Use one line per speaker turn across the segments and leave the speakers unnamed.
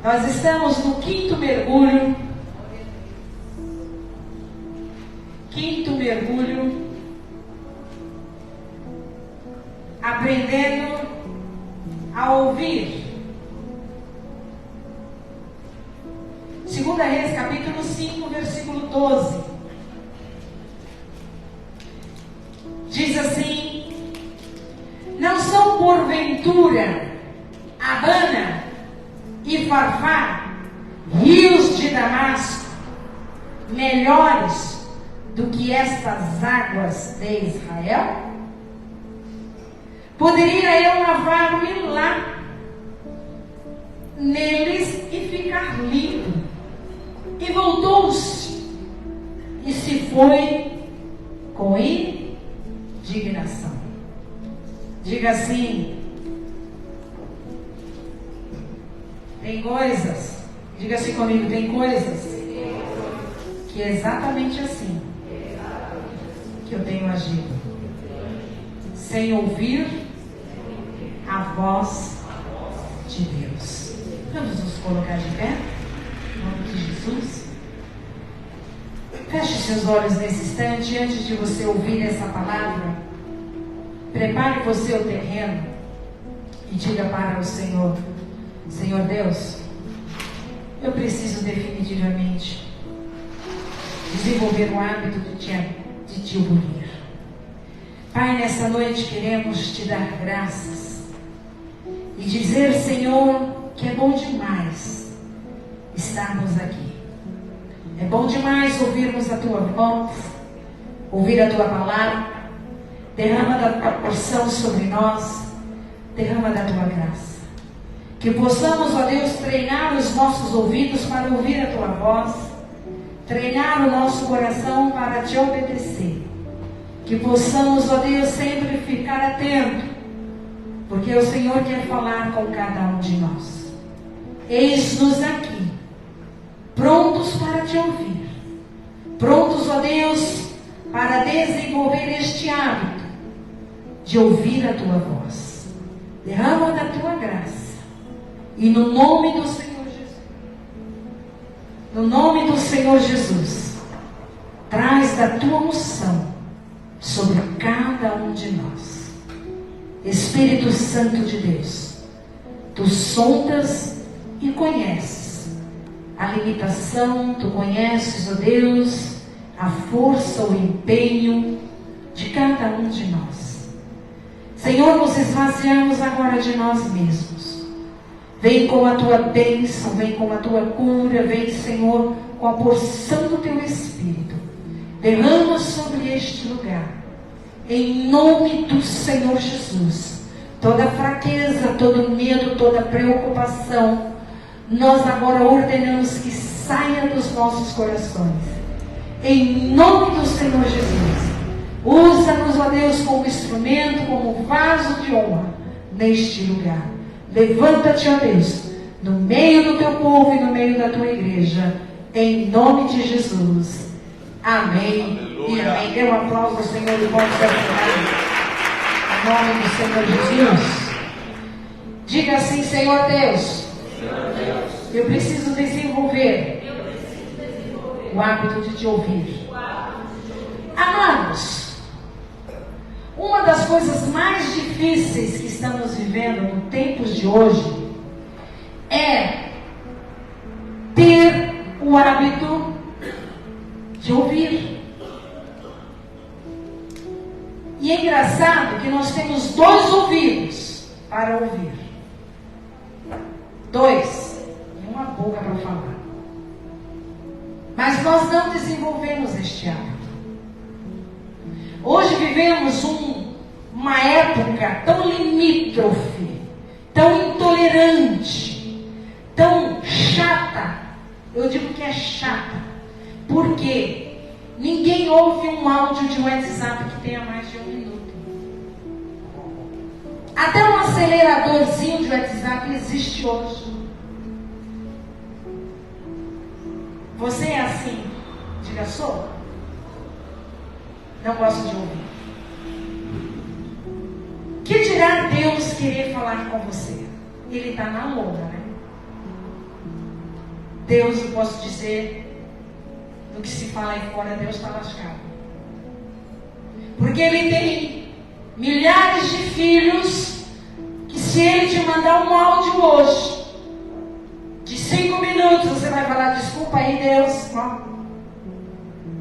Nós estamos no quinto mergulho. Aprendendo a ouvir. 2 Reis, capítulo 5, versículo 12. Diz assim: não são porventura Abana e Farfá, rios de Damasco, melhores do que estas águas de Israel? Poderia eu lavar-me lá neles e ficar limpo. E voltou-se e se foi com indignação. Diga assim: tem coisas, diga assim comigo, tem coisas que é exatamente assim que eu tenho agido, sem ouvir a voz de Deus. Vamos nos colocar de pé, em nome de Jesus. Feche seus olhos nesse instante. Antes de você ouvir essa palavra, prepare você o terreno e diga para o Senhor: Senhor Deus, eu preciso definitivamente desenvolver o hábito de te ouvir. Pai, nessa noite queremos te dar graças e dizer, Senhor, que é bom demais estarmos aqui. É bom demais ouvirmos a tua voz, ouvir a tua palavra. Derrama da tua porção sobre nós, derrama da tua graça. Que possamos, ó Deus, treinar os nossos ouvidos para ouvir a tua voz, treinar o nosso coração para te obedecer. Que possamos, ó Deus, sempre ficar atento, porque o Senhor quer falar com cada um de nós. Eis-nos aqui, prontos para te ouvir, prontos, ó Deus, para desenvolver este hábito de ouvir a tua voz. Derrama da tua graça, e no nome do Senhor Jesus, no nome do Senhor Jesus, traz da tua unção sobre cada um de nós. Espírito Santo de Deus, tu sondas e conheces a limitação, tu conheces, ó Deus, a força, o empenho de cada um de nós. Senhor, nos esvaziamos agora de nós mesmos. Vem com a tua bênção, vem com a tua cura, vem, Senhor, com a porção do teu Espírito. Derrama sobre este lugar, em nome do Senhor Jesus. Toda fraqueza, todo medo, toda preocupação, nós agora ordenamos que saia dos nossos corações, em nome do Senhor Jesus. Usa-nos, ó Deus, como instrumento, como vaso de honra neste lugar. Levanta-te, ó Deus, no meio do teu povo e no meio da tua igreja, em nome de Jesus. Amém. Aleluia. E amém. Dê um aplauso ao Senhor e vamos adorar em nome do Senhor Jesus. Diga assim: Senhor Deus, eu preciso desenvolver o hábito de te ouvir. Amados, uma das coisas mais difíceis que estamos vivendo nos tempos de hoje é ter o hábito de ouvir. E é engraçado que nós temos 2 ouvidos para ouvir. 2 e uma boca para falar. Mas nós não desenvolvemos este hábito. Hoje vivemos uma época tão limítrofe, tão intolerante, tão chata. Eu digo que é chata, porque ninguém ouve um áudio de WhatsApp que tenha mais de 1 minuto. Até um aceleradorzinho de WhatsApp existe hoje. Você é assim? Diga, sou. Não gosto de ouvir. Que dirá Deus querer falar com você? Ele está na lona, né? Deus, eu posso dizer, do que se fala aí fora, Deus está lascado. Porque Ele tem milhares de filhos que, se Ele te mandar um áudio hoje, de 5 minutos, você vai falar: desculpa aí, Deus,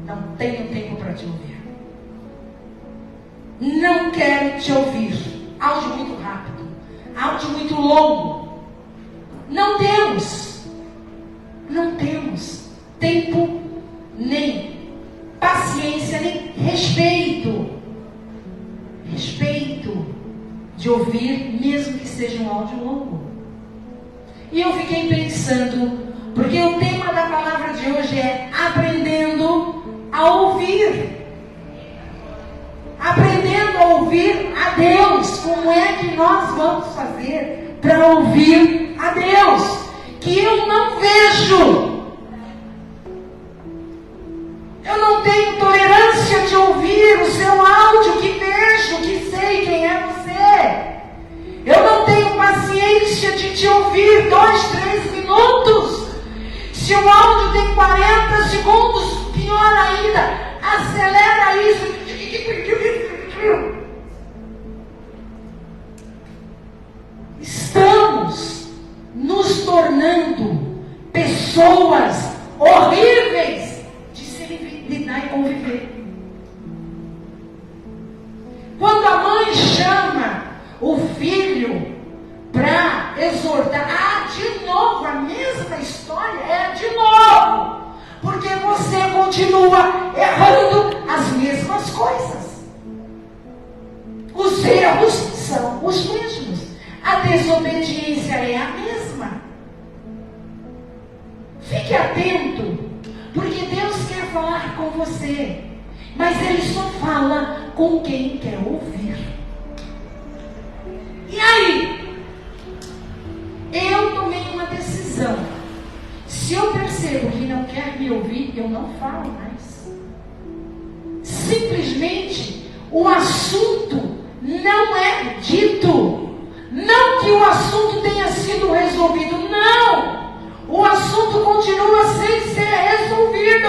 não tenho tempo para te ouvir. Não quero te ouvir. Áudio muito rápido, áudio muito longo. Não temos tempo, nem paciência, nem respeito de ouvir, mesmo que seja um áudio longo. E eu fiquei pensando, porque o tema da palavra de hoje é aprendendo a ouvir. Aprendendo a ouvir a Deus. Como é que nós vamos fazer para ouvir a Deus? Que eu não vejo. Eu não tenho tolerância de ouvir o seu áudio, que vejo, que sei quem é você. Eu não tenho paciência de te ouvir 2, 3 minutos. Se o áudio tem 40 segundos, pior ainda, acelera isso. Estamos nos tornando pessoas horríveis de se lidar e conviver. Quando a mãe chama o filho para exortar, de novo, a mesma história, de novo, porque você continua errando as mesmas coisas. Os erros são os mesmos. A desobediência é a mesma. Fique atento, porque Deus quer falar com você, mas Ele só fala com quem quer ouvir. E aí? Eu tomei uma decisão. Se eu percebo que não quer me ouvir, eu não falo mais. Simplesmente o assunto não é dito. Não que o assunto tenha sido resolvido, não. O assunto continua sem ser resolvido.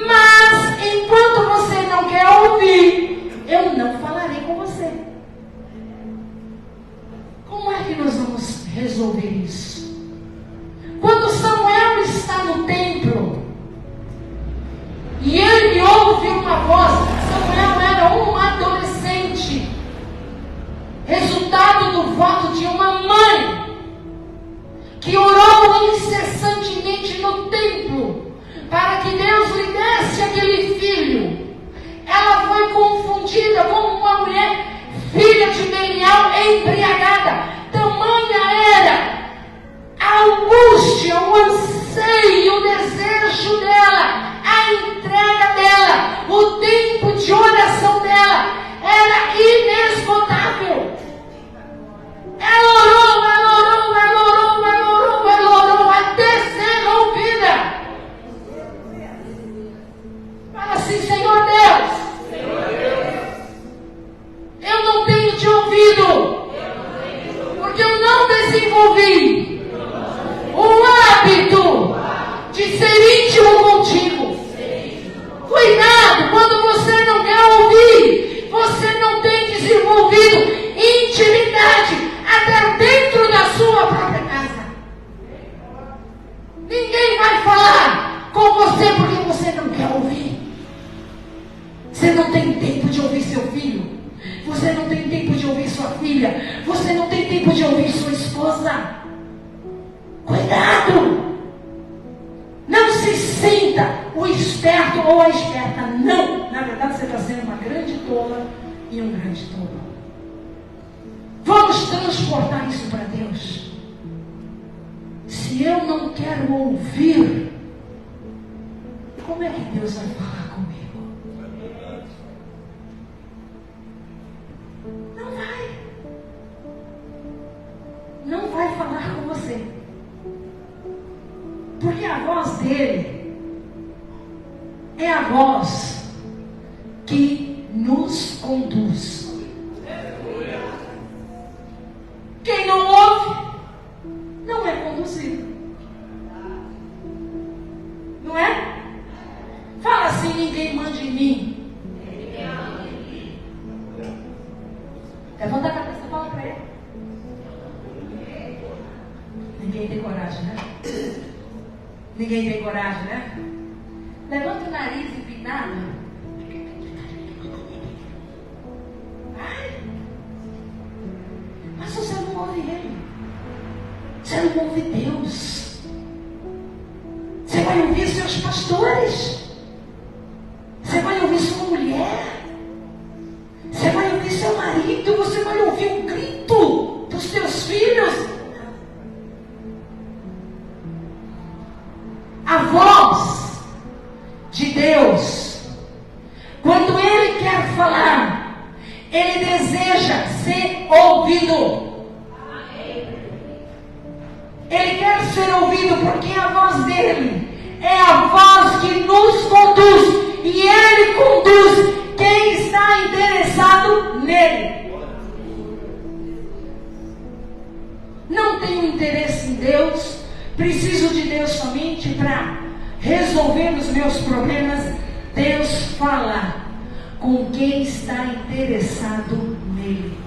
Mas enquanto você não quer ouvir, eu não falarei com você. Como é que nós vamos resolver isso? Quando Samuel está no templo e ele ouve uma voz, Samuel era um adolescente, resultado do voto de uma mãe que orou incessantemente no templo para que Deus lhe desse aquele filho. Ela foi confundida com uma mulher, filha de Belial, embriagada. Tamanha era a angústia, o anseio, o desejo dela, a entrega dela, o tempo de oração dela era inesgotável. Ela orou até ser ouvida. Fala assim: Senhor Deus, eu não tenho te ouvido, porque eu não desenvolvi o hábito de ser íntimo contigo. Cuidado, quando você não quer ouvir, você não tem desenvolvido intimidade até dentro da sua própria casa. Ninguém vai falar com você porque você não quer ouvir. Você não tem tempo de ouvir seu filho. Você não tem tempo de ouvir sua filha. Você não tem tempo de ouvir sua esposa. Cuidado! Não se sinta o esperto ou a esperta. Não! Na verdade, você está sendo uma grande tola e um grande tolo. Vamos transportar isso para Deus. Se eu não quero ouvir, como é que Deus vai falar comigo? Não vai. Não vai falar com você. Porque a voz dele é a voz que nos conduz. Quem não ouve, não é conduzido. Ninguém tem coragem, né? Levanta o nariz empinado. Ai, mas você não ouve Ele. Você não ouve Deus. Você vai ouvir seus pastores. Você vai ouvir sua mulher. Você vai ouvir seu marido. Você vai ouvir um grito dos seus filhos. A voz de Deus, quando Ele quer falar, Ele deseja ser ouvido. Ele quer ser ouvido porque a voz dele é a voz que nos conduz. E Ele conduz quem está interessado nele. Não tenho interesse em Deus. Preciso de Deus somente para resolver os meus problemas. Deus fala com quem está interessado nele.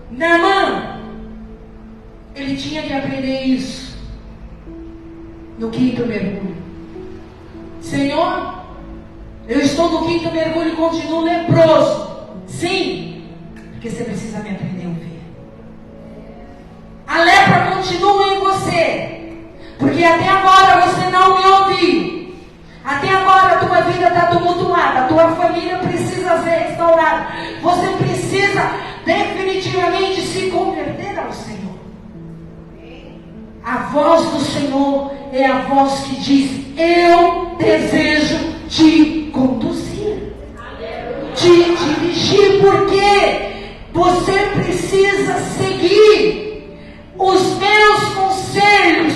Naamã, ele tinha que aprender isso no 5º mergulho. Senhor, eu estou no 5º mergulho e continuo leproso. Sim, porque você precisa me aprender a ouvir. A lepra continua em você, porque até agora você não me ouviu. Até agora a tua vida está tumultuada, a tua família precisa ser restaurada. Você precisa definitivamente se converter ao Senhor. A voz do Senhor é a voz que diz: eu desejo te conduzir, te dirigir, porque você precisa seguir os meus conselhos,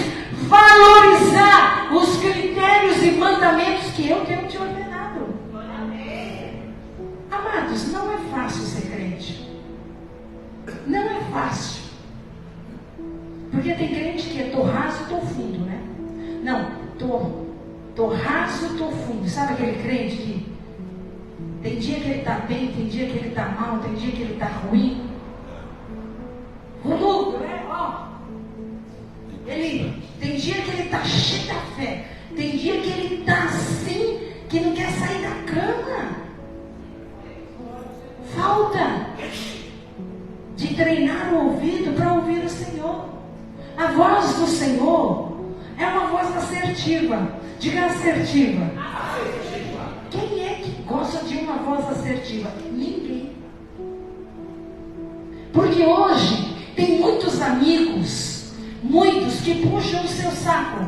valorizar os critérios e mandamentos que eu tenho te ordenado. Amados, não é fácil ser crente. Não é fácil. Porque tem crente que é tô raso e tô fundo, né? Não, tô raso e tô fundo. Sabe aquele crente que tem dia que ele está bem, tem dia que ele está mal, tem dia que ele está ruim? Voludo, né? Ele tem dia que ele está cheio da fé, tem dia que ele está assim, que não quer sair da cama. Falta de treinar o ouvido para ouvir o Senhor. A voz do Senhor é uma voz assertiva. Diga assertiva. Quem é que gosta de uma voz assertiva? Ninguém. Porque hoje tem muitos amigos, muitos que puxam o seu saco.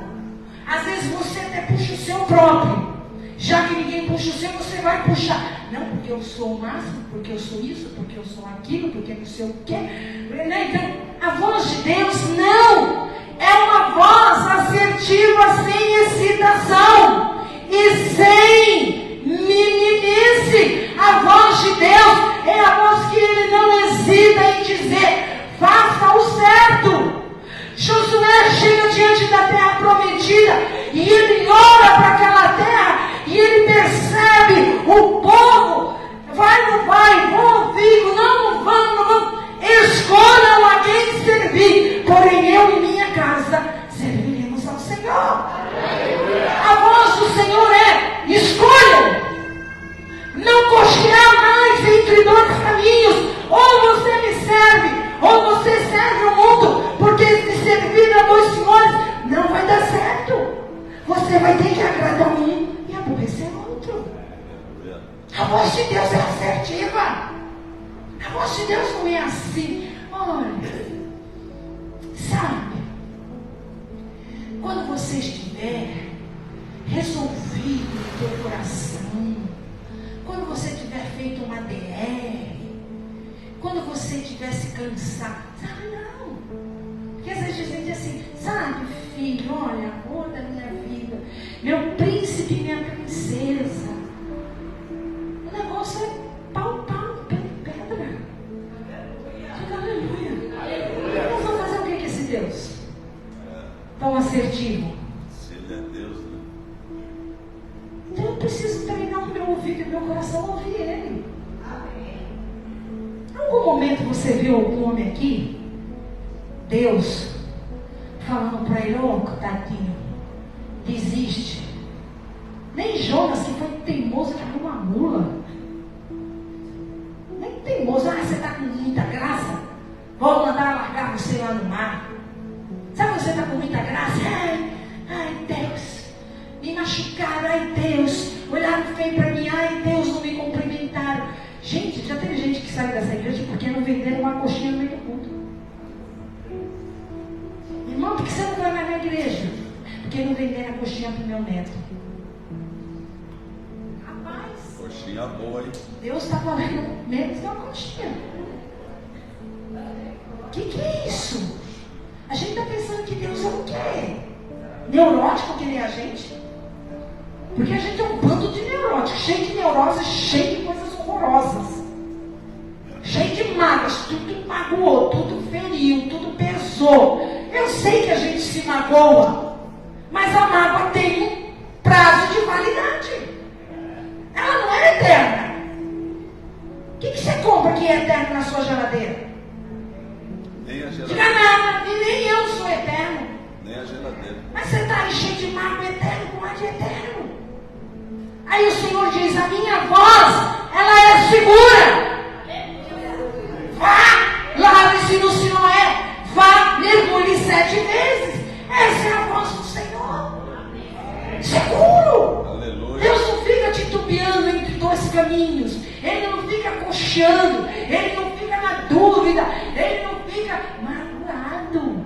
Às vezes você até puxa o seu próprio. Já que ninguém puxa o seu, você vai puxar. Não, porque eu sou o máximo, porque eu sou isso, porque eu sou aquilo, porque não sei o quê. Então, a voz de Deus não é uma voz assertiva, sem excitação e sem mimimice. A voz de Deus é a voz que Ele não hesita em dizer: faça o certo. Josué chega diante da terra prometida e ele ora para aquela terra e ele percebe o povo. Vai, não vai, vou ouvir, não vamos. Escolham a quem servir, porém eu e minha casa serviremos ao Senhor. A voz do Senhor é: escolham. Não cochear mais entre dois caminhos. Ou você me serve, ou você serve o mundo, porque se servir a dois senhores não vai dar certo. Você vai ter que agradar um e aborrecer o outro. A voz de Deus é assertiva. A voz de Deus não é assim. Olha, sabe, quando você estiver resolvido no teu coração, quando você tiver feito uma DR, quando você estiver se cansado, sabe, não. Porque às vezes dizem assim: sabe, filho, olha, amor da minha vida, meu príncipe e minha princesa, o negócio é palpar pedra. Diga aleluia. Nós vamos fazer o que com esse Deus tão assertivo?
Se Ele é Deus, né?
Então eu preciso treinar o meu ouvido e o meu coração a ouvir Ele. Em algum momento você viu algum homem aqui Deus falando para ele: ô, tadinho, desiste. Nem Jonas, que foi teimoso, que foi uma mula. Nem teimoso. Ah, você está com muita graça, vou mandar largar você lá no mar. Sabe, você está com muita graça? Ai, Deus, me machucaram. Ai, Deus, olharam feio para mim. Ai, Deus, não me cumprimentaram. Gente, já teve gente que saiu dessa igreja porque não venderam uma coxinha no meio do culto. Irmão, por que você não vai mais na igreja? Porque não venderam a coxinha para o meu neto. Rapaz,
coxinha boa, hein?
Deus está falando menos que uma coxinha. Que é isso? A gente está pensando que Deus é o quê? Neurótico que nem a gente? Porque a gente é um bando de neuróticos, cheio de neuroses, cheio de coisas horrorosas, cheio de mágoas. Tudo magoou, tudo feriu, tudo pesou. Eu sei que a gente se magoa, mas a mágoa tem um prazo de validade. Ela não é eterna. O que você compra que é eterno na sua geladeira?
Nem a
Diga
geladeira.
nada, nem eu sou eterno.
Nem a geladeira.
Mas você está aí cheio de mágoa, eterno, com ar de eterno. Aí o Senhor diz: a minha voz, ela é segura. Vá, lave-se no Siloé. Vá, mergulhe 7 vezes. Essa é a voz do Senhor. Seguro.
Aleluia.
Deus não fica titubeando entre 2 caminhos. Ele não fica coxando. Ele não fica na dúvida. Ele não fica magoado.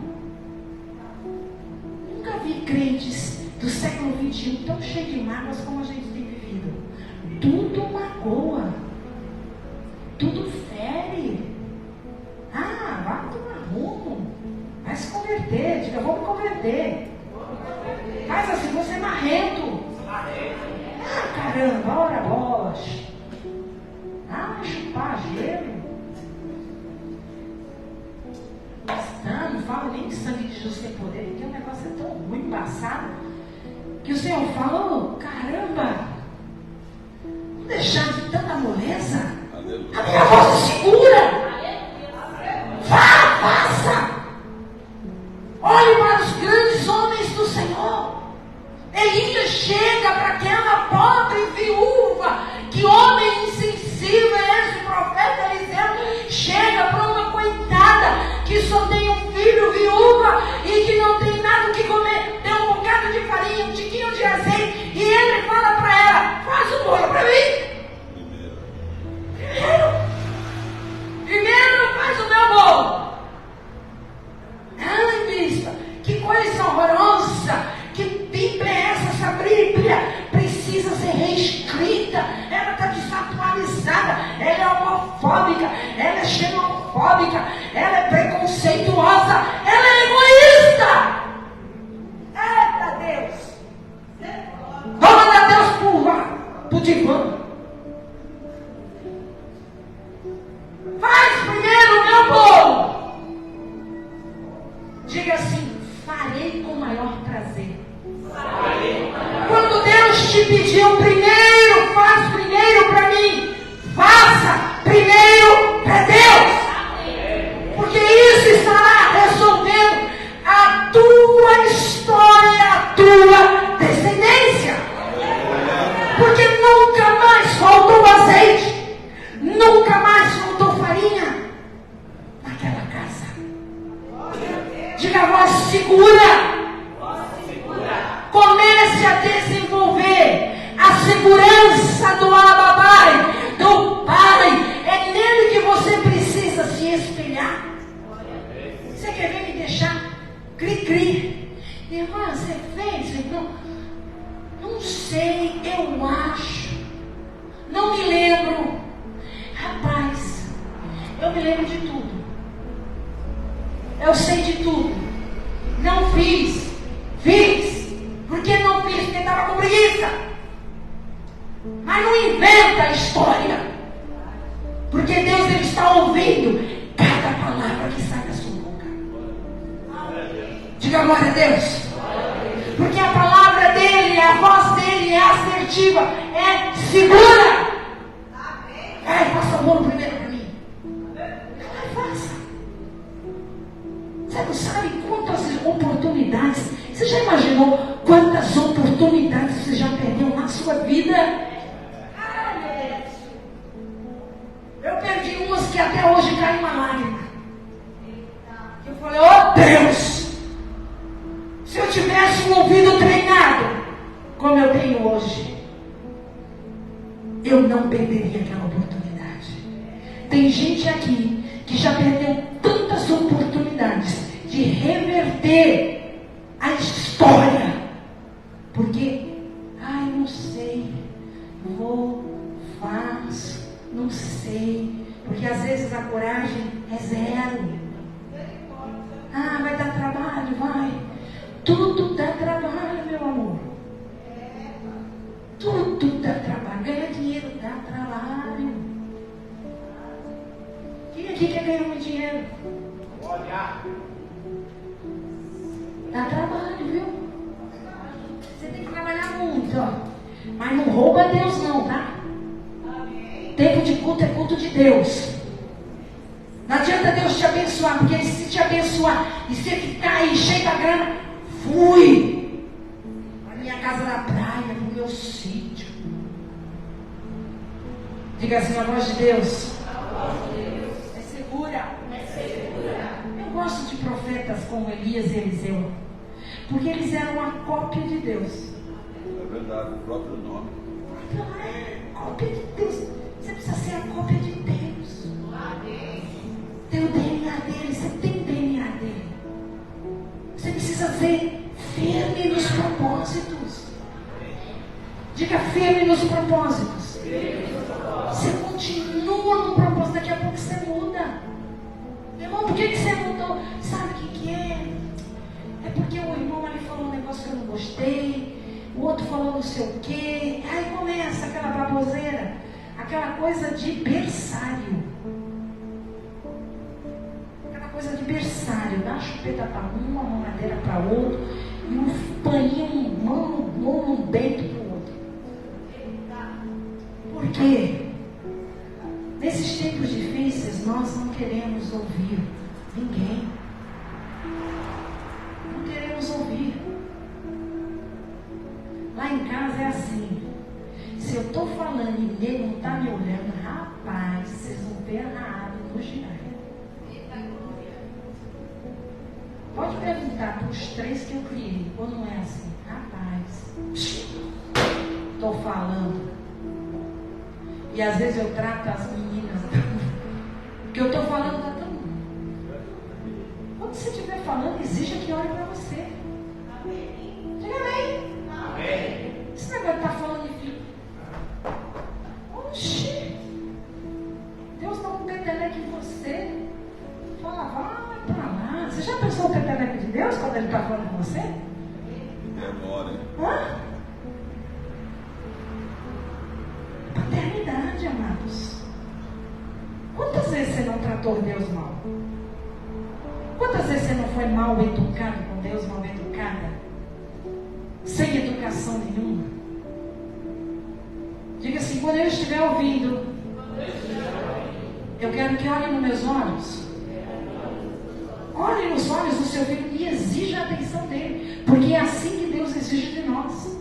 Nunca vi crentes do século XXI tão cheios de mágoas como a gente tem vivido. Tudo magoa. Tudo fere. Ah, vai tomar rumo. Vai se converter. Diga: vou me converter. Faz assim, você é marrento. Ah, caramba, ora bosta. Ah, chupar gelo. Não fala nem que sangue de Jesus tem poder, porque o negócio é tão ruim, embaçado, que o Senhor falou: caramba, vou deixar de tanta moleza.
Aleluia.
A minha voz é segura. Vá, faça. Olhe para os grandes homens do Senhor. Elias chega para aquela pobre viúva. Que homem insensível é esse profeta Eliseu? Chega para uma coitada que só tem um filho, viúva, e que não tem nada o que comer. Tem um bocado de farinha, um tiquinho de azeite. E ele fala para ela: faz um bolo para mim. Primeiro faz o meu bolo. Ai, bispa, que coisa horrorosa. Que Bíblia é essa? Essa Bíblia precisa ser reescrita. Ela está desatualizada. Ela é homofóbica. Ela é xenofóbica. Ela é preconceituosa. Ela é egoísta. Eita Deus. Vamos mandar Deus pro divã. Faz primeiro o meu bolo. Diga assim: farei com o maior prazer. Quando Deus te pediu primeiro, faz primeiro para mim. Faça primeiro para Deus. Porque isso estará resolvendo a tua história, a tua descendência. Porque nunca mais faltou azeite. Nunca mais faltou farinha naquela casa. Diga: a voz segura. Comece a desenvolver a segurança do Ababai, do Pai. É nele que você precisa se espelhar. Você quer ver me deixar cri-cri? Irmã, você fez? Irmão? Não sei, eu acho. Não me lembro. Rapaz, eu me lembro de tudo. Eu sei de tudo. Não fiz. Fiz. Por que não fiz? Porque estava com preguiça. Mas não inventa a história. Porque Deus, ele está ouvindo cada palavra que sai da sua boca. Diga glória a Deus. Porque a palavra dele, a voz dele é assertiva, é segura. Vai, faça o bolo primeiro para mim. Vai, faça. Você não Eu perdi umas que até hoje cai uma lágrima. Eu falei, oh Deus, se eu tivesse um ouvido treinado, como eu tenho hoje, eu não perderia aquela oportunidade. Tem gente aqui que já perdeu tantas oportunidades de reverter a história, porque, não sei, faço, não sei, porque às vezes a coragem é zero. Vai dar trabalho, vai. Tudo dá trabalho, meu amor. Tudo dá trabalho. Ganhar dinheiro dá trabalho. Quem aqui quer ganhar muito dinheiro? Dá trabalho, viu? Você tem que trabalhar muito, ó. Mas não rouba Deus não, tá? Tempo de culto é culto de Deus. Não adianta Deus te abençoar, porque se te abençoar e você ficar aí cheio da grana, fui para minha casa na praia, no meu sítio. Diga assim, a voz de Deus é segura. Eu gosto de profetas como Elias e Eliseu, porque eles eram a cópia de Deus.
É verdade, o próprio nome.
Cópia de Deus. Você precisa ser a cópia de Deus. Tem o DNA dele, você tem o DNA dele. Você precisa ser firme nos propósitos. Diga firme nos propósitos. Você continua no propósito, daqui a pouco você muda. Irmão, por que você mudou? Sabe o que é? É porque o irmão ali falou um negócio que eu não gostei, o outro falou não sei o quê. Aí começa aquela baboseira, aquela coisa de berçário. Coisa de berçário, dá a chupeta para um, a mamadeira para outro, e um paninho, mão no peito para o outro. Por quê? Nesses tempos difíceis, nós não queremos ouvir ninguém. Não queremos ouvir. Lá em casa é assim. Se eu estou falando e ele não está me olhando, rapaz, vocês vão ver a água no girar. Pode perguntar para os 3 que eu criei, ou não é assim? Rapaz, estou falando. E às vezes eu trato as meninas, porque eu estou falando para todo mundo. Quando você estiver falando, exija que olhe para você. Diga amém. Esse negócio de estar falando e fica. Oxi, Deus dá um peteleco em você. Fala, vai para lá. Você já pensou o peteleco de Deus quando Ele está falando com você?
Demora, hein?
Paternidade, amados. Quantas vezes você não tratou Deus mal? Quantas vezes você não foi mal educado com Deus, mal educada? Sem educação nenhuma? Diga assim, quando eu estiver ouvindo, eu quero que olhem nos meus olhos. Olhe nos olhos do seu filho e exija a atenção dele. Porque é assim que Deus exige de nós.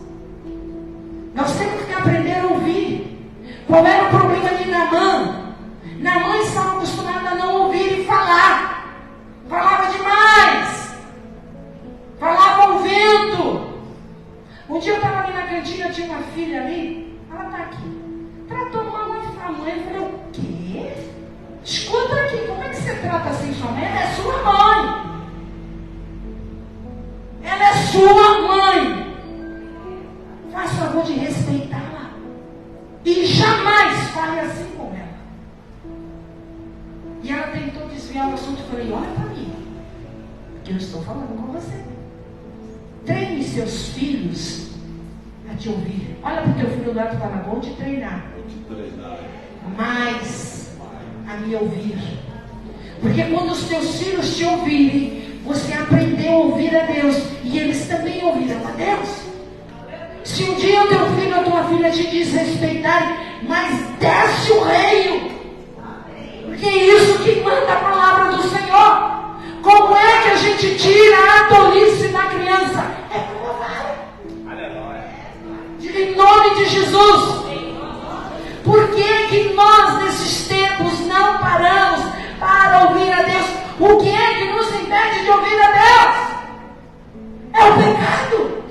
Nós temos que aprender a ouvir. Qual era o problema de Naamã? Naamã estava acostumado a não ouvir e falar. Falava demais. Falava ao vento. Um dia eu estava ali na cantina, tinha uma filha ali. Ela está aqui. Tratou mal a mãe. Eu falei, o quê? Escuta aqui, como é que você trata assim sua mãe? Ela é sua mãe. Ela é sua mãe. Faz favor de respeitá-la. E jamais fale assim com ela. E ela tentou desviar o assunto. Eu falei, olha para mim, que eu estou falando com você. Treine seus filhos a te ouvir. Olha para o teu filho lá que fala, vou te treinar. Mas a me ouvir. Porque quando os teus filhos te ouvirem, você aprendeu a ouvir a Deus. E eles também ouviram a Deus. Se um dia o teu filho ou a tua filha te desrespeitarem, mas desce o reino. Porque é isso que manda a palavra do Senhor. Como é que a gente tira a tolice da criança? É com a vara. Diga em nome de Jesus. Por que que nós nesses tempos ao pecado.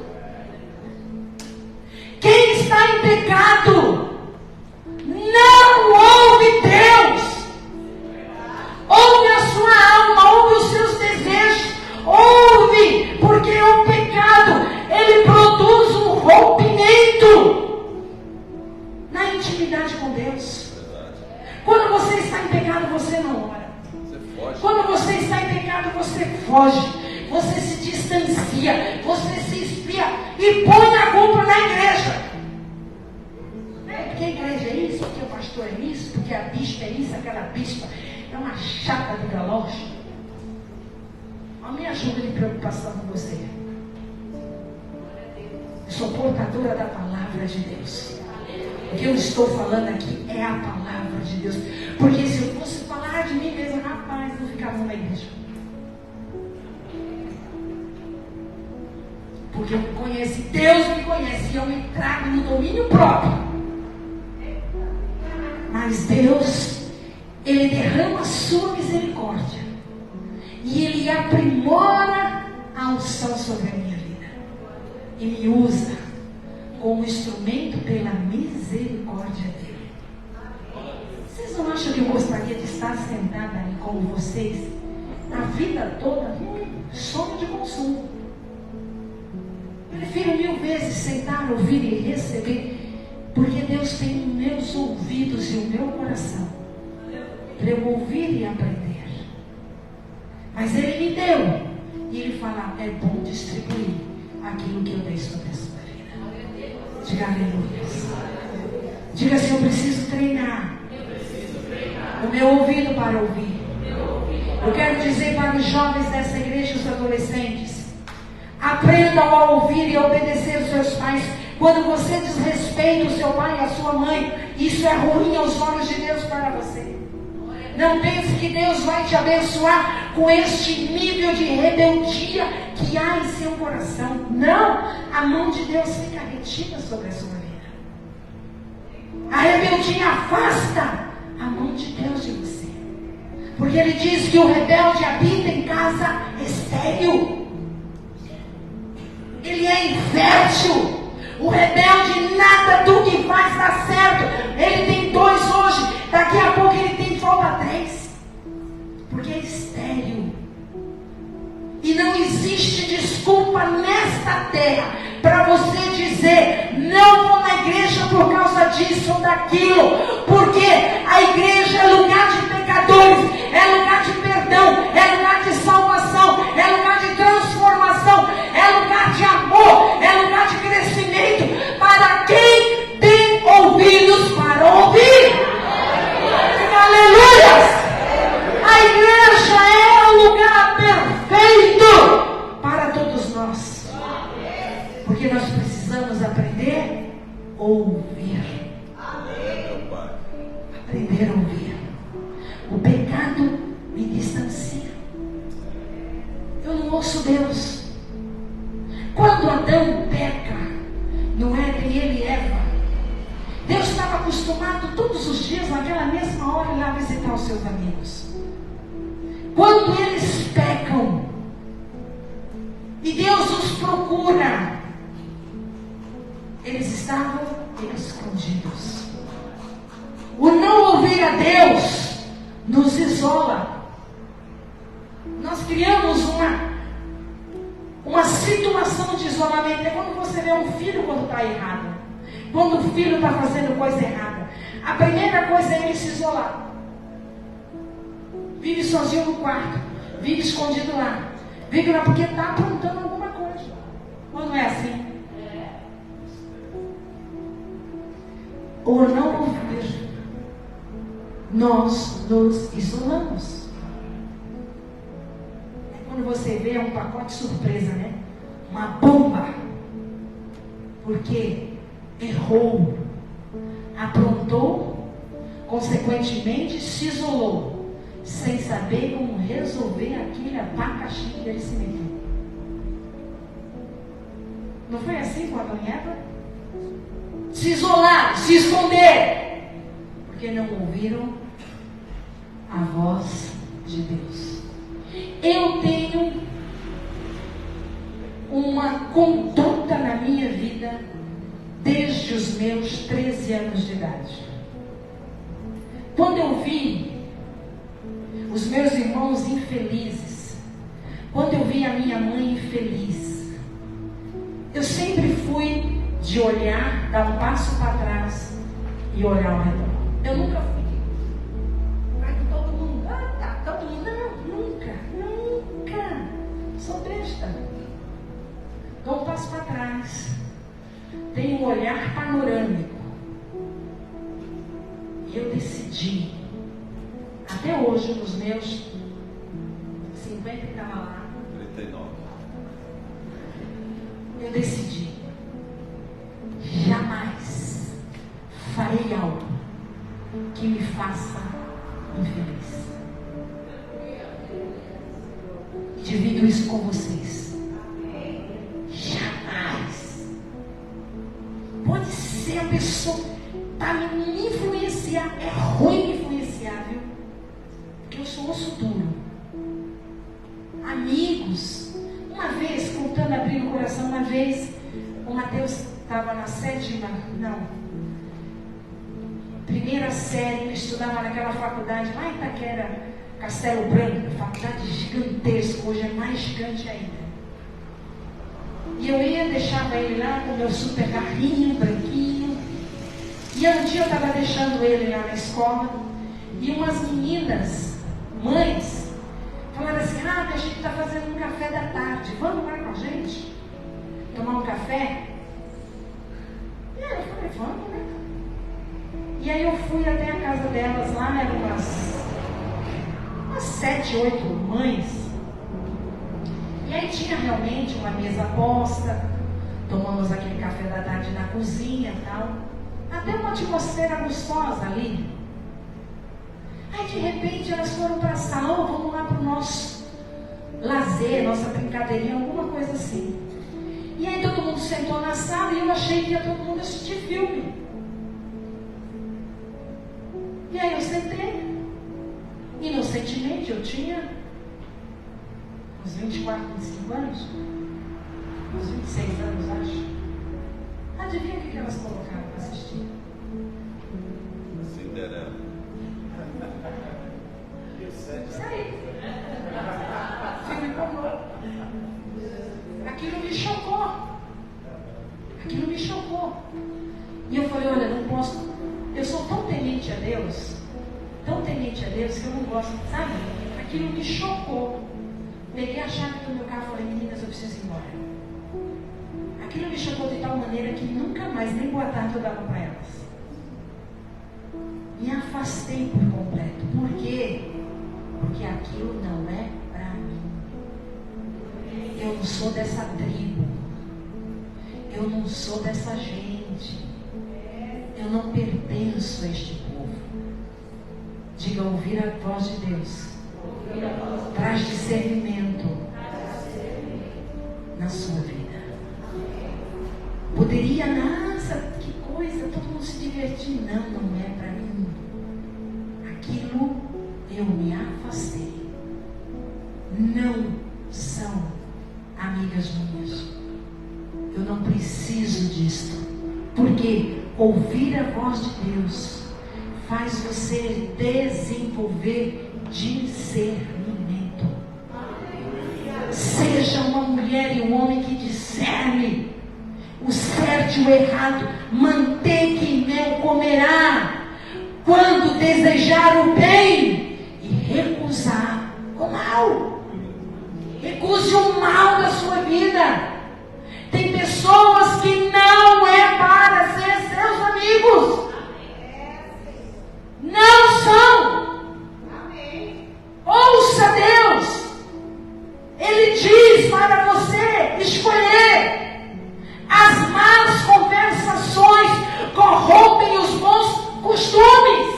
Quem está em pecado não ouve Deus. Ouve a sua alma, ouve os seus desejos, ouve, porque o pecado, ele produz um rompimento na intimidade com Deus. Quando você está em pecado, você não ora. Quando você está em pecado, você foge, você se distancia, você se espia e põe a culpa na igreja. Porque a igreja é isso, porque o pastor é isso, porque a bispa é isso, aquela bispa é uma chata do galoche. A minha ajuda de preocupação com você. Eu sou portadora da palavra de Deus. O que eu estou falando aqui é a palavra de Deus. Porque se eu fosse falar de mim mesmo, rapaz, não ficava numa igreja. Porque eu me conheço, Deus me conhece, e eu me trago no domínio próprio. Mas Deus, Ele derrama a sua misericórdia. E Ele aprimora a unção sobre a minha vida. E me usa como instrumento pela misericórdia dEle. Vocês não acham que eu gostaria de estar sentada ali como vocês? A vida toda, sonho de consumo. Prefiro 1000 vezes sentar, ouvir e receber. Porque Deus tem os meus ouvidos e o meu coração para eu ouvir e aprender. Mas Ele me deu. E Ele fala, é bom distribuir aquilo que eu dei sobre a sua vida. Diga aleluia. Diga assim, eu preciso treinar o meu ouvido para ouvir. Eu quero dizer para os jovens dessa igreja e os adolescentes, aprendam a ouvir e a obedecer os seus pais. Quando você desrespeita o seu pai e a sua mãe, isso é ruim aos olhos de Deus para você. Não pense que Deus vai te abençoar com este nível de rebeldia que há em seu coração. Não, a mão de Deus fica retida sobre a sua vida. A rebeldia afasta a mão de Deus de você. Porque Ele diz que o rebelde habita em casa estéril. Ele é infértil. O rebelde, nada do que faz dá certo. Ele tem 2 hoje, daqui a pouco ele tem falta 3. Porque é estéril. E não existe desculpa nesta terra para você dizer, não vou na igreja por causa disso ou daquilo. Porque a igreja é lugar de pecadores, é lugar de perdão, é lugar de salvação, é lugar de transformação, é lugar de amor, é lugar de crescimento para quem tem ouvidos para ouvir. Aleluia! A igreja é o lugar perfeito para todos nós. Porque nós precisamos aprender a ouvir. Aprender a ouvir. O pecado me distancia. Eu não ouço Deus. Quando Adão peca no Éden, ele e Eva, Deus estava acostumado todos os dias, naquela mesma hora, ir lá visitar os seus amigos. Quando eles pecam e Deus os procura, eles estavam escondidos. O não ouvir a Deus nos isola. Nós criamos uma situação de isolamento. É quando você vê um filho quando está errado. Quando o filho está fazendo coisa errada, a primeira coisa é ele se isolar. Vive sozinho no quarto, vive escondido lá, vive lá porque está aprontando alguma coisa. Ou não é assim? Ou não ouvir, nós nos isolamos. É quando você vê um pacote surpresa, né? Uma bomba. Porque errou, aprontou, consequentemente se isolou, sem saber como resolver aquele abacaxi que ele se meteu. Não foi assim com Adão e Eva? Se isolar, se esconder, porque não ouviram a voz de Deus. Eu tenho um uma conduta na minha vida desde os meus 13 anos de idade. Quando eu vi os meus irmãos infelizes, quando eu vi a minha mãe infeliz, eu sempre fui de olhar, dar um passo para trás e olhar ao redor. Eu nunca fui. Ai, todo mundo, todo mundo. Não, nunca. Sou besta. Dou um passo para trás. Tenho um olhar panorâmico. E eu decidi, até hoje, nos meus 50 e estava lá.
39.
Eu decidi, jamais farei algo que me faça infeliz. Divido isso com vocês. Jamais. Pode ser a pessoa para me influenciar, é ruim me influenciar, viu? Porque eu sou osso duro. Amigos, uma vez, contando, abrindo o coração, uma vez, o Mateus estava na primeira série, ele estudava naquela faculdade lá em Itaquera, Castelo Branco, faculdade gigantesca, hoje é mais gigante ainda. E eu deixava ele lá com o meu super carrinho branquinho. E um dia eu estava deixando ele lá na escola, e umas meninas, mães, falaram assim: a gente está fazendo um café da tarde, vamos lá com a gente? Tomar um café? E aí eu falei, vamos, né? E aí eu fui até a casa delas, lá eram umas 7, 8 mães. E aí tinha realmente uma mesa posta, tomamos aquele café da tarde na cozinha e tal. Até uma atmosfera gostosa ali. Aí de repente elas foram para a sala, vamos lá para o nosso lazer, nossa brincadeirinha, alguma coisa assim. E aí todo mundo sentou na sala e eu achei que ia todo mundo assistir filme. E aí eu sentei. Inocentemente, eu tinha uns 24, 25 anos, uns 26 anos, acho. Adivinha o que elas colocaram para assistir?
Cinderela.
Isso aí. Filme pornô. Aquilo me chocou. E eu falei, olha, não posso. Eu sou tão temente a Deus que eu não gosto, sabe? Aquilo me chocou. Peguei a chave do meu carro e falei, meninas, eu preciso ir embora. Aquilo me chocou de tal maneira que nunca mais, nem boa tarde eu dava para elas. Me afastei por completo. Por quê? Porque aquilo não é para mim. Eu não sou dessa tribo. Eu não sou dessa gente. Eu não pertenço a este povo. Diga, ouvir a voz de Deus traz discernimento na sua vida. Poderia, nossa, que coisa, todo mundo se divertir. Não é para mim. Aquilo eu me afastei. Não são amigas minhas. Eu não preciso disto. Porque ouvir a voz de Deus faz você desenvolver discernimento. Seja uma mulher e um homem que discerne o certo e o errado. Manteiga e mel comerá quando desejar o bem e recusar o mal. Recuse o mal da sua vida. Tem pessoas que não é para ser seus amigos. Não são. Ouça Deus. Ele diz para você escolher. As más conversações corrompem os bons costumes.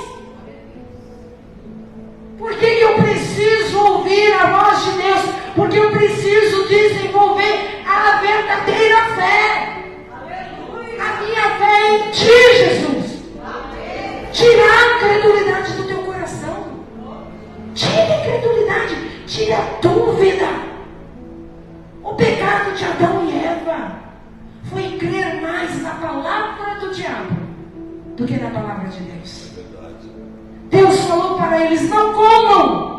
Por que eu preciso ouvir a voz de Deus? Porque eu preciso desenvolver a verdadeira fé. A minha fé é em Ti, Jesus. Tirar a incredulidade do teu coração. Tira a incredulidade. Tira a dúvida. O pecado de Adão e do que na palavra de Deus.
É verdade.
Deus falou para eles: não comam.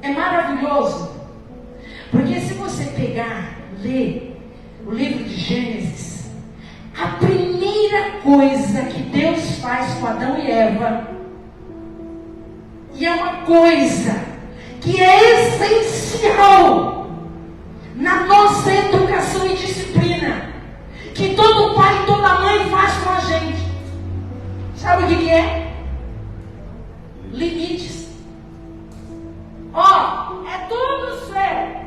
É maravilhoso, porque se você pegar, ler o livro de Gênesis, a primeira coisa que Deus faz com Adão e Eva, e é uma coisa que é essencial na nossa educação e disciplina, que todo pai e toda mãe faz com a gente. Sabe o que é? Limites. Ó, é tudo certo,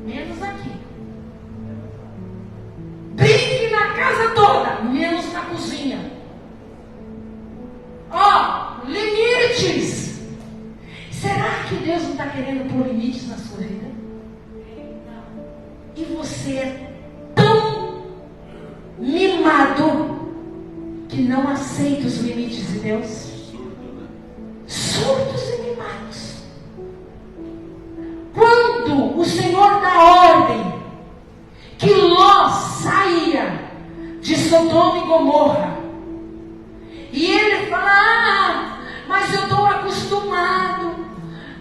menos aqui. Brinque na casa toda, menos na cozinha. Ó, limites. Será que Deus não está querendo pôr limites na sua vida? E você é tão mimado que não aceita os limites de Deus? Surdos e mimados. Quando o Senhor dá ordem que Ló saia de Sodoma e Gomorra, e ele fala: mas eu estou acostumado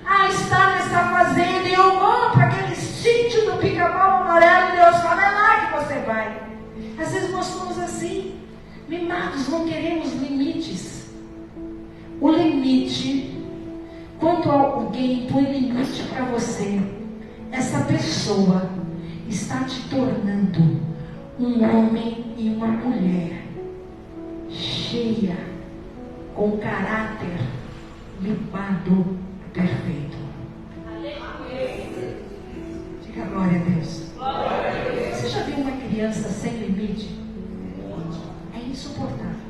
a estar nessa fazenda, e eu vou para aquele sítio do Pica-Pau Amarelo, e Deus fala: é lá que você vai. Às vezes nós somos assim, mimados, não queremos limites. O limite, quando alguém põe limite para você, essa pessoa está te tornando um homem e uma mulher cheia, com caráter limado, perfeito. Diga glória a Deus. Você já viu uma criança sem limite? É insuportável.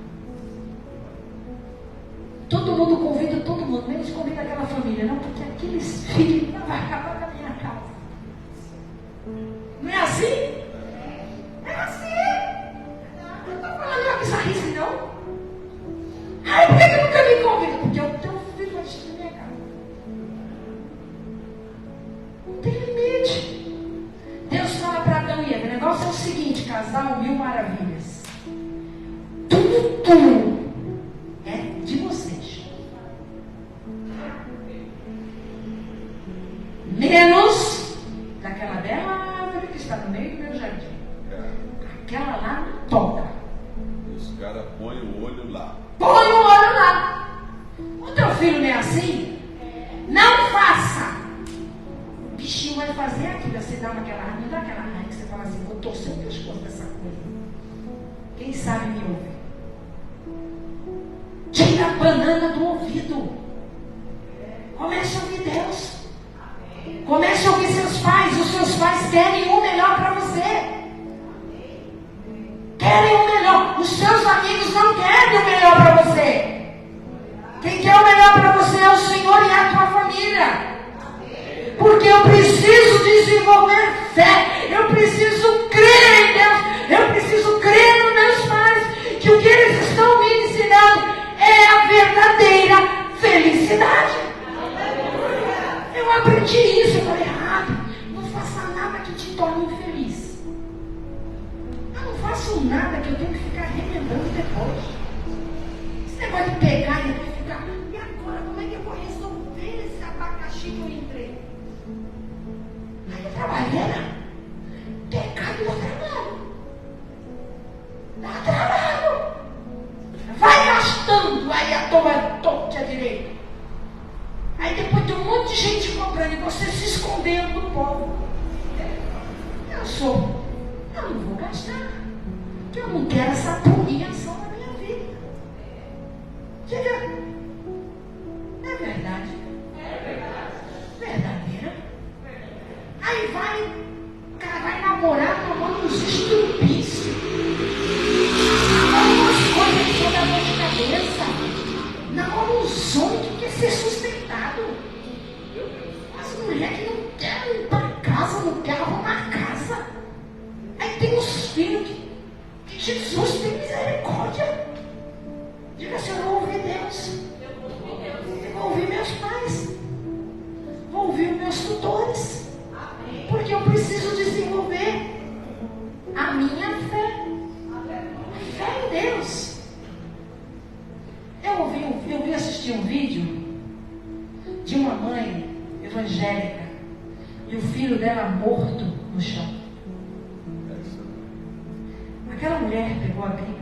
Todo mundo convida todo mundo, menos convida aquela família, não, porque aqueles filhos não vai acabar com a minha casa. Não é assim? É assim. Eu não estou falando uma bizarrice, não. Ai, por que tu nunca me convida? Porque o teu filho vai encher na minha casa. Não tem limite. Deus fala para Adão e Eva: o negócio é o seguinte, casal, 1000 maravilhas. Tudo é de vocês. Menos daquela bela árvore que está no meio do meu jardim. Aquela lá não toca.
Os caras põem o olho lá.
Põe o olho lá. O teu filho não é assim? Não faça. O bichinho vai fazer aquilo. Você dá naquela raiva, não dá aquela raiva que você fala assim: vou torcer o pescoço dessa coisa. Quem sabe me ouve. Tira a banana do ouvido. Comece a ouvir Deus. Comece a ouvir seus pais. Os seus pais querem o melhor para você. Querem o melhor. Os seus amigos não querem o melhor para você. Quem quer o melhor para você é o Senhor e a tua família. Porque eu preciso desenvolver fé. Eu preciso crer em Deus. Eu preciso crer nos meus pais. Que o que eles estão me ensinando é a verdadeira felicidade. Eu aprendi isso. Eu falei: não faça nada que te torne infeliz. Eu não faço nada que eu tenho que ficar remendando depois. Esse negócio de pegar e depois ficar: e agora como é que eu vou resolver esse abacaxi que eu entrei? Aí eu trabalhei, né? Pecado dá trabalho. Dá trabalho. Vai gastando aí a torta direita. Aí depois tem um monte de gente comprando e você se escondendo do povo. Eu não vou gastar. Porque eu não quero essa punição na minha vida. Diga, é verdade? É verdade. Verdadeira? Aí o cara vai namorar tomando uns estrupícios. Namora umas coisas que só dá dor de cabeça. Namora uns homens que quer ser sustentado. As mulheres que não querem ir para casa, não querem arrumar casa. Aí tem uns filhos que Jesus tem misericórdia. Diga assim: eu vou ouvir Deus. Eu vou ouvir meus pais. Vou ouvir meus tutores. Porque eu preciso desenvolver a minha fé. assisti um vídeo de uma mãe evangélica e o filho dela morto no chão. Aquela mulher pegou a Bíblia.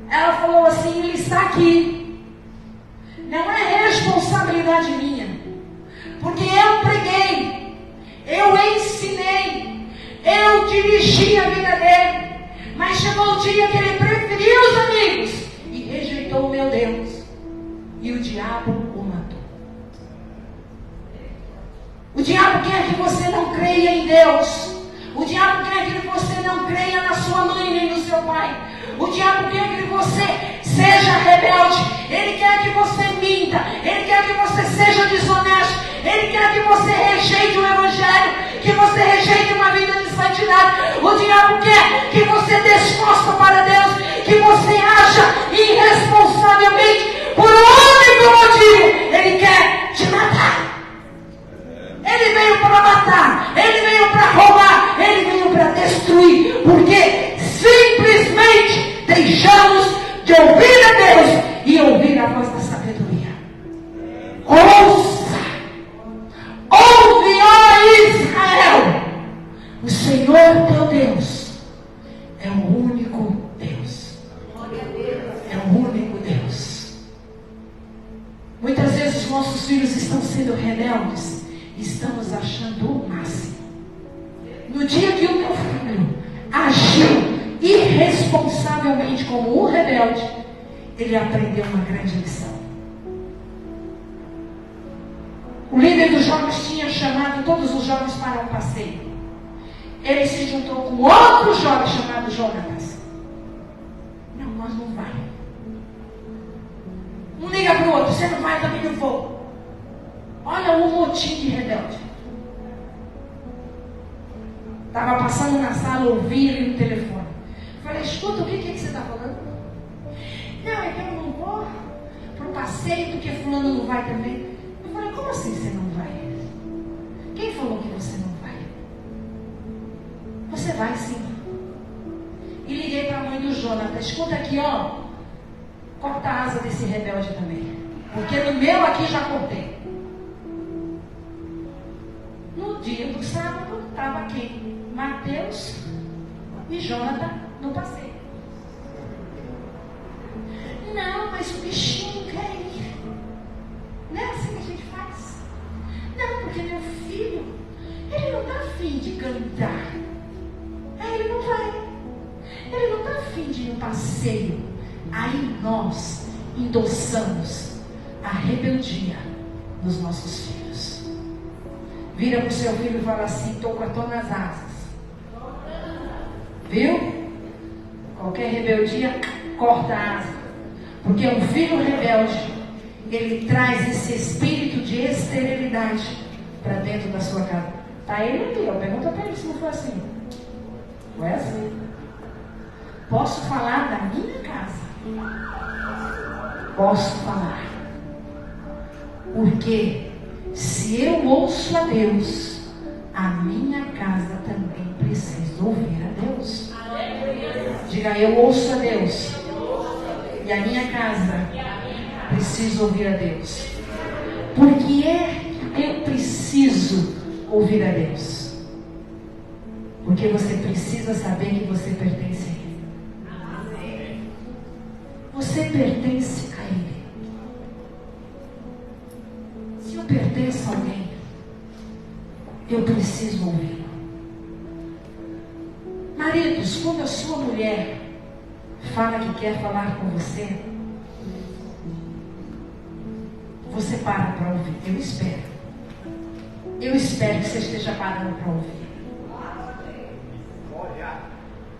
Ela falou assim: ele está aqui. Não é responsabilidade minha, porque eu preguei, eu ensinei, eu dirigi a vida dele. Mas chegou o dia que ele preferiu os amigos e rejeitou o meu Deus. E o diabo o matou. O diabo quer que você não creia em Deus. O diabo quer que você não creia na sua mãe nem no seu pai. O diabo quer que você seja rebelde. Ele quer que você minta. Ele quer que você seja desonesto. Ele quer que você rejeite o evangelho. Que você rejeite uma vida de santidade. O diabo quer que você descosta para Deus. Que você aja irresponsavelmente. Por um único motivo. Ele quer te matar. Ele veio para matar. Ele veio para roubar. Ele veio para destruir. Porque simplesmente deixamos de ouvir a Deus e ouvir a voz da sabedoria. Ouça! Ouve, ó Israel! O Senhor teu Deus é o único Deus. É o único Deus. Muitas vezes os nossos filhos estão sendo rebeldes e estamos achando o máximo. No dia que o teu filho agiu irresponsavelmente como um rebelde, ele aprendeu uma grande lição. O líder dos jovens tinha chamado todos os jovens para um passeio. Ele se juntou com outro jovem chamado Jonatas. Não, nós não vamos. Um liga para o outro: você não vai, também não vou. Olha o motim de rebelde. Estava passando na sala, ouvi ele no telefone. Falei: escuta, o que você está falando? Não, é que eu não vou para o passeio porque fulano não vai também. Eu falei: como assim você não vai? Quem falou que você não vai? Você vai sim. E liguei para a mãe do Jonathan: escuta aqui, ó, corta a asa desse rebelde também, porque no meu aqui já cortei. No dia do sábado estava aqui Mateus e Jonathan no passeio. Não, mas o bichinho quer ir. Não é assim que a gente faz. Não, porque meu filho, ele não está afim de cantar. Aí ele não vai. Ele não está afim de ir no passeio. Aí nós endossamos a rebeldia dos nossos filhos. Vira para o seu filho e fala assim: estou cortando as asas. Viu? Qualquer rebeldia, corta a asa. Porque um filho rebelde, ele traz esse espírito de esterilidade para dentro da sua casa. Está ele ali, ó. Pergunta para ele se não foi assim. Foi assim. Posso falar da minha casa? Posso falar. Porque se eu ouço a Deus, a minha casa também precisa ouvir a Deus. Diga: eu ouço a Deus. E a minha casa precisa ouvir a Deus. Por que eu preciso ouvir a Deus? Porque você precisa saber que você pertence a Ele. Você pertence a Ele. Se eu pertenço a alguém, eu preciso ouvi-lo. Maridos, quando a sua mulher fala que quer falar com você, você para para ouvir. Eu espero. Eu espero que você esteja parando para ouvir.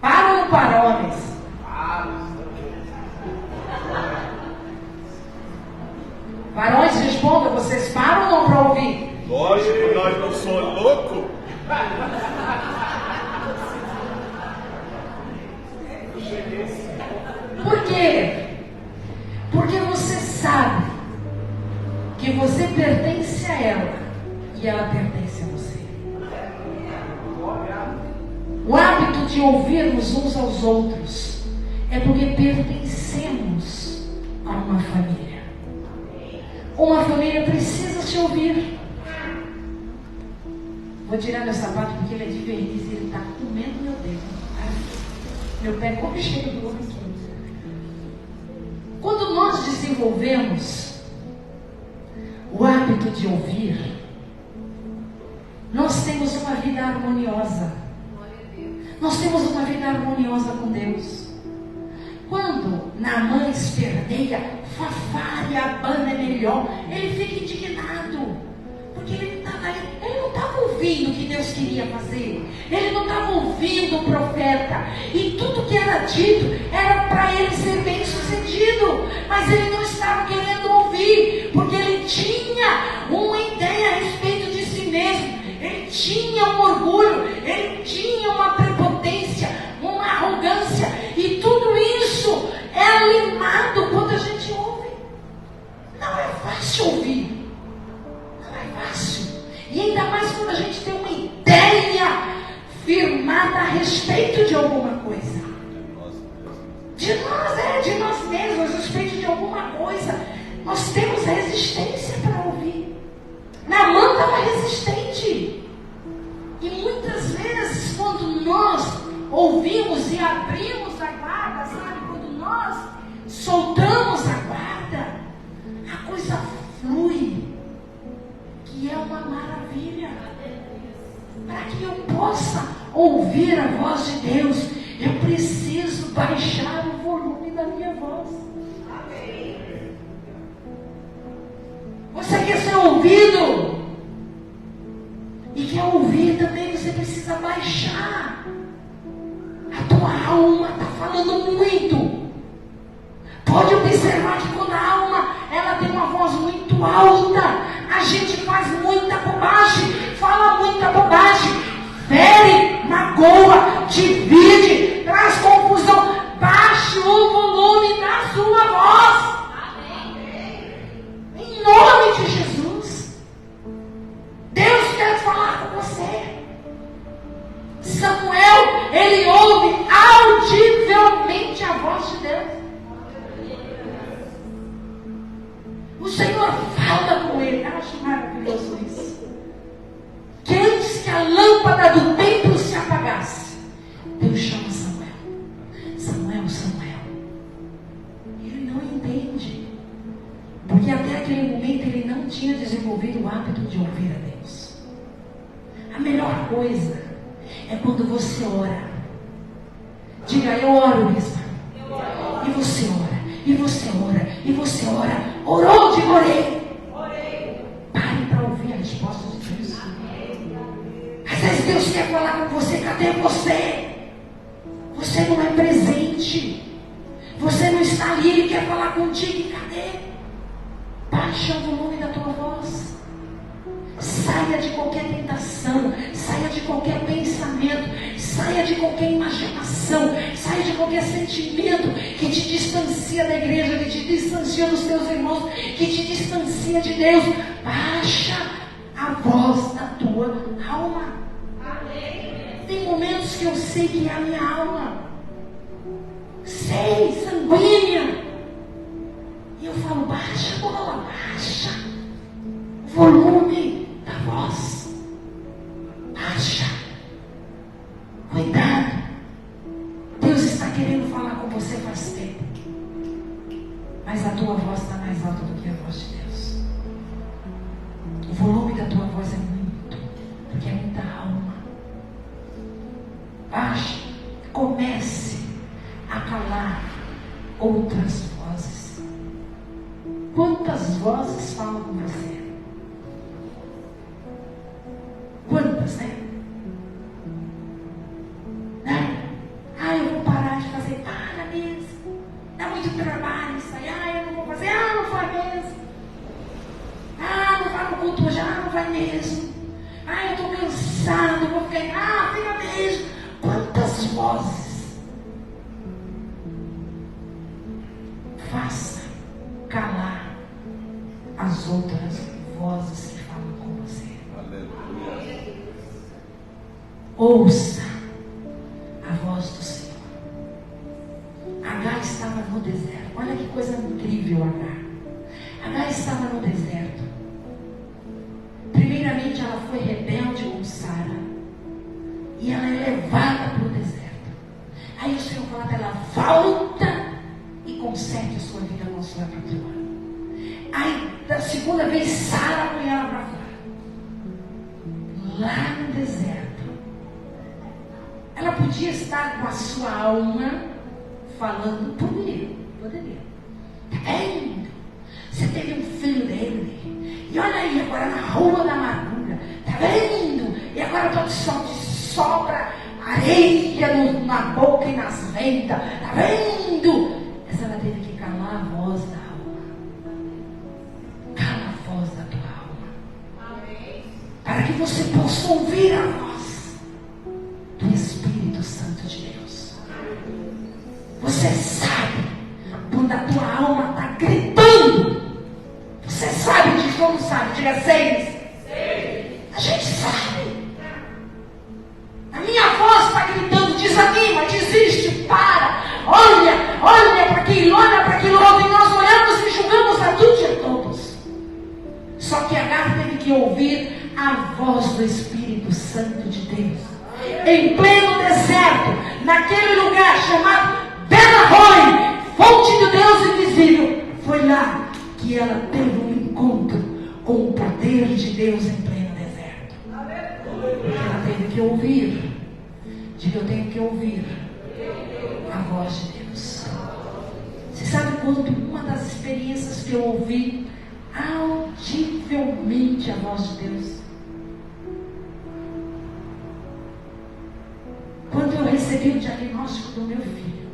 Para ou não para, homens? Varões, respondam, vocês param ou não para ouvir?
Lógico, nós não somos loucos.
Por quê? Porque você sabe que você pertence a ela e ela pertence a você. O hábito de ouvirmos uns aos outros é é porque pertencemos a uma família. Uma família precisa se ouvir. Vou tirar meu sapato porque ele é de verniz e ele está comendo meu dedo. Meu pé como chegou aqui. Quando nós desenvolvemos o hábito de ouvir, nós temos uma vida harmoniosa. Nós temos uma vida harmoniosa com Deus. Quando Naamã esperneia, Fafá e Abana é melhor, ele fica indignado. Porque ele não estava ouvindo o que Deus queria fazer. Ele não estava ouvindo o profeta. E tudo que era dito era para ele ser bem sucedido. Mas ele não estava querendo ouvir. Porque ele tinha uma ideia a respeito de si mesmo. Ele tinha um orgulho. Ele tinha uma prepotência, uma arrogância. E tudo isso é limado quando a gente ouve. Não é fácil ouvir. Fácil. E ainda mais quando a gente tem uma ideia firmada a respeito de alguma coisa. De nós mesmos, a respeito de alguma coisa. Nós temos resistência para ouvir. Naamã estava resistente. E muitas vezes, quando nós ouvimos e abrimos a guarda, sabe? Quando nós soltamos a guarda, a coisa flui. E é uma maravilha. Para que eu possa ouvir a voz de Deus, eu preciso baixar o volume da minha voz. Você quer ser ouvido? E quer ouvir também, você precisa baixar. A tua alma está falando muito. Pode observar que quando a alma ela tem uma voz muito alta, a gente faz muita bobagem, fala muita bobagem, fere, magoa, divide, traz confusão. Baixe o volume da sua voz. Em nome de Jesus. Deus quer falar com você. Samuel, ele ouve audivelmente a voz de Deus. O Senhor fala com ele. Eu acho maravilhoso isso. Que antes que a lâmpada do templo se apagasse, Deus chama Samuel. Samuel, Samuel. Ele não entende. Porque até aquele momento ele não tinha desenvolvido o hábito de ouvir a Deus. A melhor coisa é quando você ora. Diga, eu oro, bispo. E você ora. E você ora. E você ora. Orou, diga, orei. Pare para ouvir a resposta de Deus. Às vezes Deus quer falar com você. Cadê você? Você não é presente. Você não está ali. Ele quer falar contigo. Cadê? Baixa o volume da tua voz. Saia de qualquer tentação. Saia de qualquer pensamento. Saia de qualquer imaginação. Saia de qualquer sentimento que te distancia da igreja, que te distancia dos teus irmãos, que te distancia de Deus. Baixa a voz da tua alma. Tem momentos que eu sei que é a minha alma. Sei, sanguínea. E eu falo, baixa a bola, baixa o volume da voz. Baixa. Cuidado. Deus está querendo falar com você faz tempo. Mas a tua voz está mais alta do que a voz de Deus. O volume da tua voz é muito. Porque é muita alma. Baixe. Comece a calar outras vozes. Quantas vozes falam com você? Quantas, né? Eu vou parar de fazer. Para mesmo. Dá muito trabalho isso aí. Eu não vou fazer. Não vai mesmo. Não vai no culto hoje. Não vai mesmo. Eu estou cansado. Vou ficar. Fica mesmo. Quantas vozes? Faça calar as outras vozes que falam com você. Aleluia. Ouça a voz do Senhor. Agarre E ela é levada para o deserto. Aí o Senhor fala para ela: volta e conserte a sua vida com a sua patroa. Aí da segunda vez Sara põe ela para fora. Lá no deserto, ela podia estar com a sua alma falando: poderia. Tá vendo? Você teve um filho dele. E olha aí, agora na rua da amargura. Tá vendo? E agora todo sol te sobra areia na boca e nas ventas. Tá vendo? Mas ela teve que calar a voz da alma. Cala a voz da tua alma. Amém. Para que você possa ouvir a voz do Espírito Santo de Deus. Você sabe quando a tua alma está gritando. Você sabe disso ou não sabe? Diga 6. A gente sabe. A minha voz está gritando: desanima, desiste, para. Olha para aquilo, olha para aquilo outro. E nós olhamos e julgamos a tudo e a todos. Só que Agar teve que ouvir a voz do Espírito Santo de Deus. Em pleno deserto, naquele lugar chamado Ben-Aroi, fonte de Deus invisível. Foi lá que ela teve um encontro com o poder de Deus em pleno deserto. Ela teve que ouvir. Diga: eu tenho que ouvir a voz de Deus. Você sabe quando uma das experiências que eu ouvi audivelmente a voz de Deus? Quando eu recebi o diagnóstico do meu filho,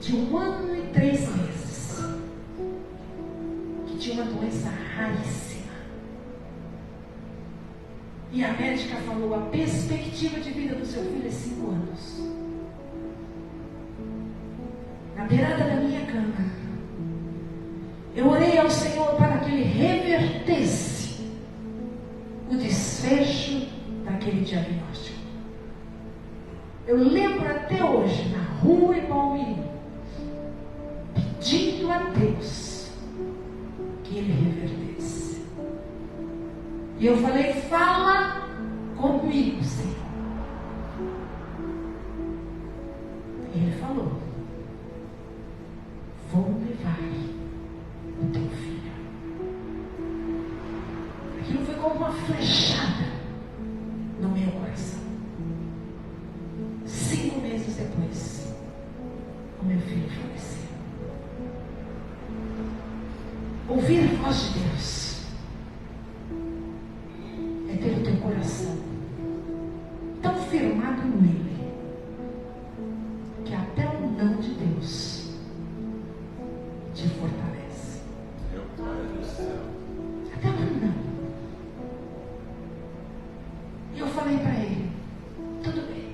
de 1 ano e 3 meses, que tinha uma doença raríssima. E a médica falou: a perspectiva de vida do seu filho é 5 anos. Na beirada da minha cama, eu orei ao Senhor para que Ele revertesse o desfecho daquele diagnóstico. Eu lembro até hoje, na rua Ipaumirim, pedindo a Deus que Ele revertesse. E eu falei: fala comigo, Senhor. E Ele falou: vou levar o teu filho. Aquilo foi como uma flechada no meu coração. 5 meses depois, o meu filho faleceu. Ouvir a voz de Deus é ter o teu coração tão firmado nele, que até o não de Deus te fortalece.
Meu Pai do céu.
Até o não. E eu falei para ele: tudo bem.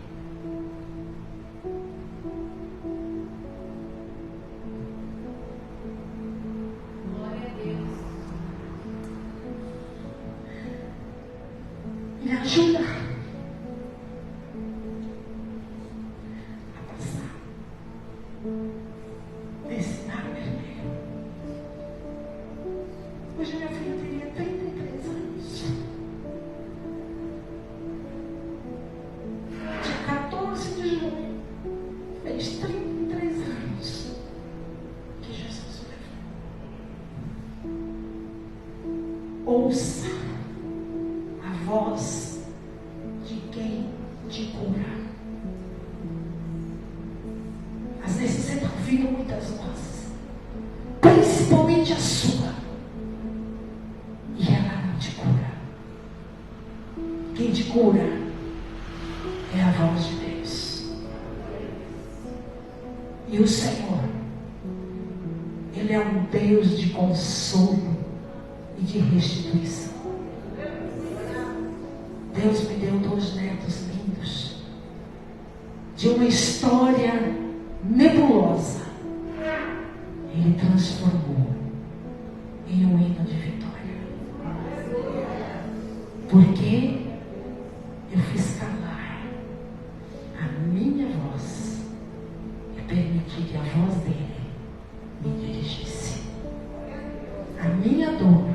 Me ajuda a passar desse mar vermelho. Hoje meu filho teria 33 anos. Dia 14 de junho, fez 33 anos que Jesus levou. Ouça a voz de quem te cura. Às vezes você está ouvindo muitas vozes, principalmente a sua, e ela não te cura. Quem te cura é a voz de Deus. E o Senhor, Ele é um Deus de consolo e de restituição. Deus me deu 2 netos lindos, de uma história nebulosa. Ele transformou em um hino de vitória. Porque eu fiz calar a minha voz e permiti que a voz dele me dirigisse. A minha dor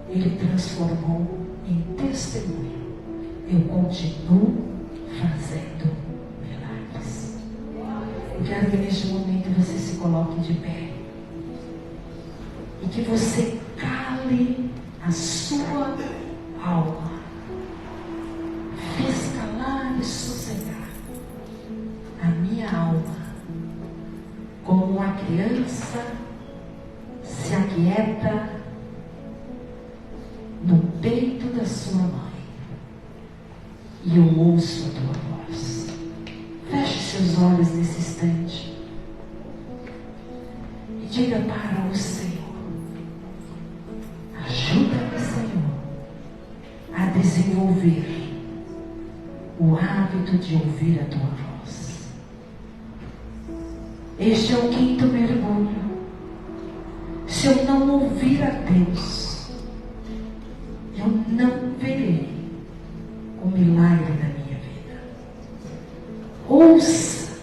Ele transformou em testemunho. eu continuo fazendo milagres. Eu quero que neste momento você se coloque de pé e que você cale a sua alma, fez calar e sossegar a minha alma, como uma criança se aquieta no peito da sua mãe, e eu ouço a tua voz. Feche seus olhos nesse instante e diga para o Senhor: ajuda-me, Senhor, a desenvolver o hábito de ouvir a tua voz. Este é o 5º mergulho. Se eu não ouvir a Deus, eu não verei o milagre da minha vida. Ouça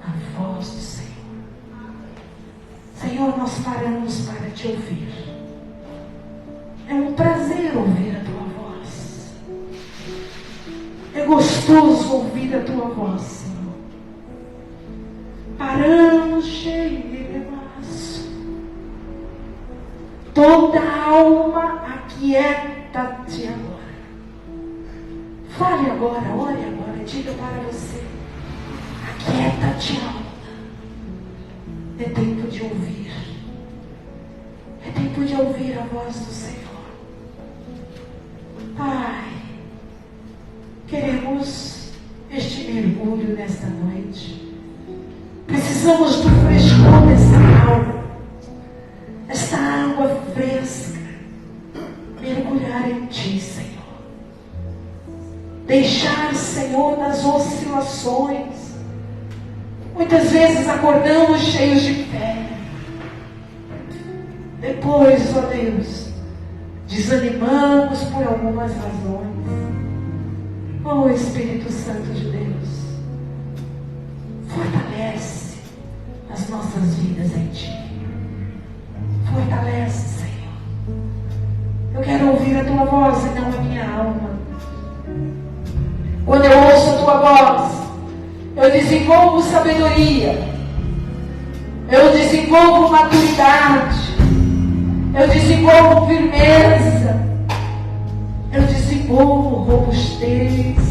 a voz do Senhor. Senhor, nós paramos para te ouvir. É um prazer ouvir a tua voz. É gostoso ouvir a tua voz, Senhor. Paramos cheio de rebaço. Toda alma aquieta-te agora. Fale agora, ore agora, diga para você: aquieta-te, alma. É tempo de ouvir. É tempo de ouvir a voz do Senhor. Pai, queremos este mergulho nesta noite. Precisamos do frescor dessa água. Esta água fresca. Mergulhar em ti, Senhor. Deixar, Senhor, das oscilações. Muitas vezes acordamos cheios de fé. Depois, ó Deus, desanimamos por algumas razões. Ó Espírito Santo de Deus, fortalece as nossas vidas em ti. Fortalece, Senhor. Eu quero ouvir a tua voz e não a minha alma. Quando eu ouço a tua voz, eu desenvolvo sabedoria, eu desenvolvo maturidade, eu desenvolvo firmeza, eu desenvolvo robustez,